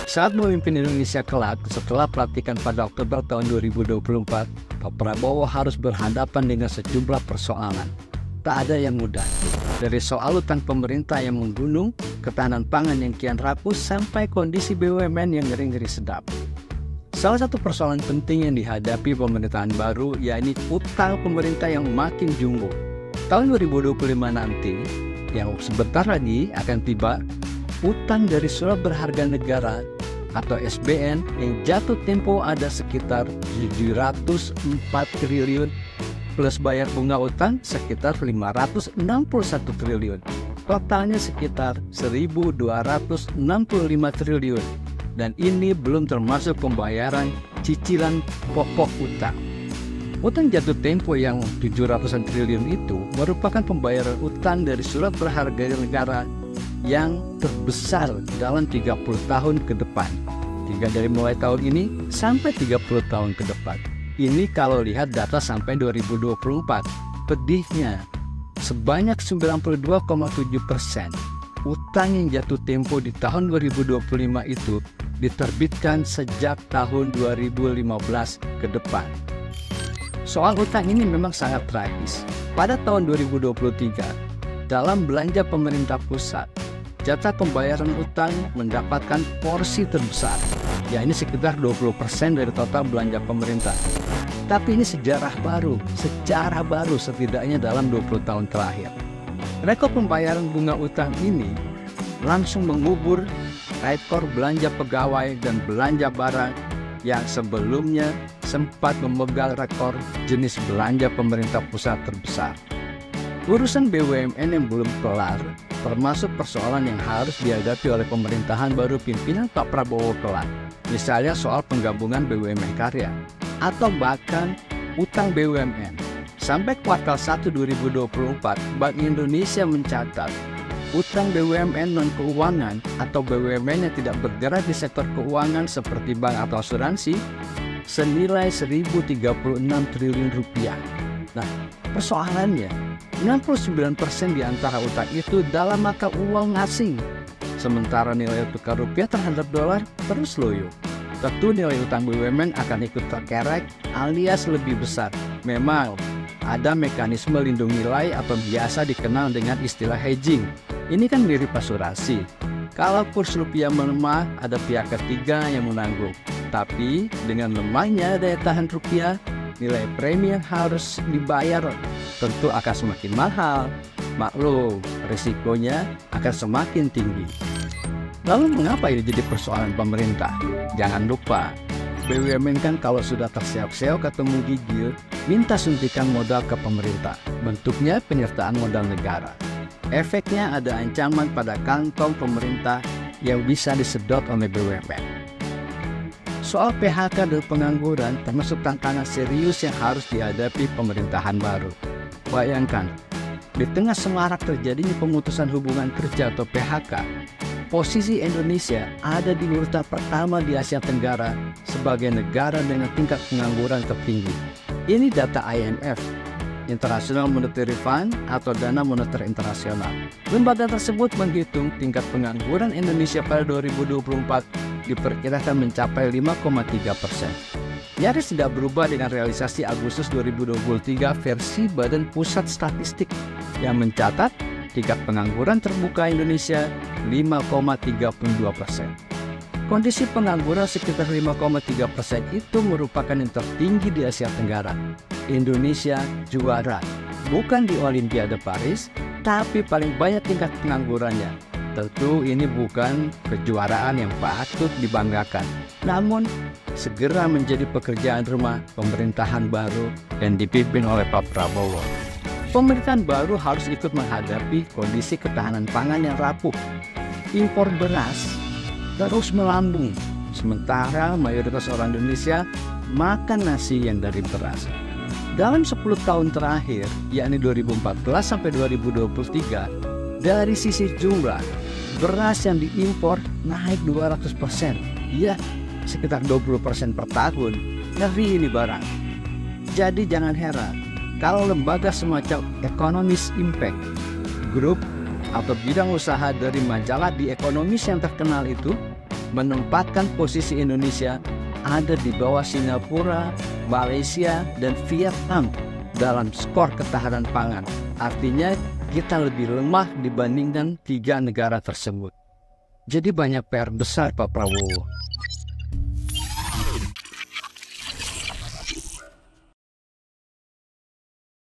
Saat memimpin Indonesia kelak setelah pelantikan pada Oktober tahun 2024, Pak Prabowo harus berhadapan dengan sejumlah persoalan. Tak ada yang mudah, dari soal utang pemerintah yang menggunung, ketahanan pangan yang kian rapuh, sampai kondisi BUMN yang ngeri-ngeri sedap. Salah satu persoalan penting yang dihadapi pemerintahan baru yakni utang pemerintah yang makin jumbo. Tahun 2025 nanti, yang sebentar lagi akan tiba, utang dari surat berharga negara atau SBN yang jatuh tempo ada sekitar 704 triliun plus bayar bunga utang sekitar 561 triliun. Totalnya sekitar 1.265 triliun. Dan ini belum termasuk pembayaran cicilan pokok utang. Utang jatuh tempo yang 700-an triliun itu merupakan pembayaran utang dari surat berharga negara yang terbesar dalam 30 tahun ke depan. Dari mulai tahun ini sampai 30 tahun ke depan. Ini kalau lihat data sampai 2024. Pedihnya, sebanyak 92,7% utang yang jatuh tempo di tahun 2025 itu diterbitkan sejak tahun 2015 ke depan. Soal utang ini memang sangat tragis. Pada tahun 2023, dalam belanja pemerintah pusat, jatah pembayaran utang mendapatkan porsi terbesar, yakni sekitar 20% dari total belanja pemerintah. Tapi ini sejarah baru setidaknya dalam 20 tahun terakhir. Rekor pembayaran bunga utang ini langsung mengubur rekor belanja pegawai dan belanja barang yang sebelumnya sempat memegang rekor jenis belanja pemerintah pusat terbesar. Urusan BUMN yang belum kelar termasuk persoalan yang harus dihadapi oleh pemerintahan baru pimpinan Pak Prabowo kelak. Misalnya soal penggabungan BUMN karya atau bahkan utang BUMN. Sampai kuartal 1 2024, Bank Indonesia mencatat utang BUMN non-keuangan atau BUMN yang tidak bergerak di sektor keuangan seperti bank atau asuransi senilai 1.036 triliun rupiah. Nah, persoalannya 69% di antara utang itu dalam mata uang asing. Sementara nilai tukar rupiah terhadap dolar terus loyo. Tentu nilai utang BUMN akan ikut terkerek alias lebih besar. Memang ada mekanisme lindung nilai atau biasa dikenal dengan istilah hedging. Ini kan mirip asuransi. Kalau kurs rupiah melemah, ada pihak ketiga yang menanggung. Tapi dengan lemahnya daya tahan rupiah, nilai premi yang harus dibayar tentu akan semakin mahal. Maklum, risikonya akan semakin tinggi. Lalu mengapa ini jadi persoalan pemerintah? Jangan lupa, BUMN kan kalau sudah terseok-seok atau menggigil, minta suntikan modal ke pemerintah. Bentuknya penyertaan modal negara. Efeknya ada ancaman pada kantong pemerintah yang bisa disedot oleh BUMN. Soal PHK dan pengangguran termasuk tantangan serius yang harus dihadapi pemerintahan baru. Bayangkan, di tengah semarak terjadinya pemutusan hubungan kerja atau PHK, posisi Indonesia ada di urutan pertama di Asia Tenggara sebagai negara dengan tingkat pengangguran tertinggi. Ini data IMF, International Monetary Fund atau Dana Moneter Internasional. Lembaga tersebut menghitung tingkat pengangguran Indonesia pada 2024 diperkirakan mencapai 5,3%. Nyaris tidak berubah dengan realisasi Agustus 2023 versi Badan Pusat Statistik yang mencatat tingkat pengangguran terbuka Indonesia 5,32%. Kondisi pengangguran sekitar 5,3% itu merupakan yang tertinggi di Asia Tenggara. Indonesia juara, bukan di Olimpiade Paris, tapi paling banyak tingkat penganggurannya. Tentu ini bukan kejuaraan yang patut dibanggakan, namun segera menjadi pekerjaan rumah pemerintahan baru yang dipimpin oleh Pak Prabowo. Pemerintahan baru harus ikut menghadapi kondisi ketahanan pangan yang rapuh. Impor beras terus melambung, sementara mayoritas orang Indonesia makan nasi yang dari beras. Dalam 10 tahun terakhir, yakni 2014 sampai 2023, dari sisi jumlah, beras yang diimpor naik 200%. Ya, sekitar 20% per tahun. Ngeri ini barang. Jadi jangan heran kalau lembaga semacam Economist Impact Group atau bidang usaha dari majalah The Economist yang terkenal itu menempatkan posisi Indonesia ada di bawah Singapura, Malaysia, dan Vietnam dalam skor ketahanan pangan. Artinya kita lebih lemah dibandingkan 3 negara tersebut. Jadi banyak PR besar Pak Prabowo.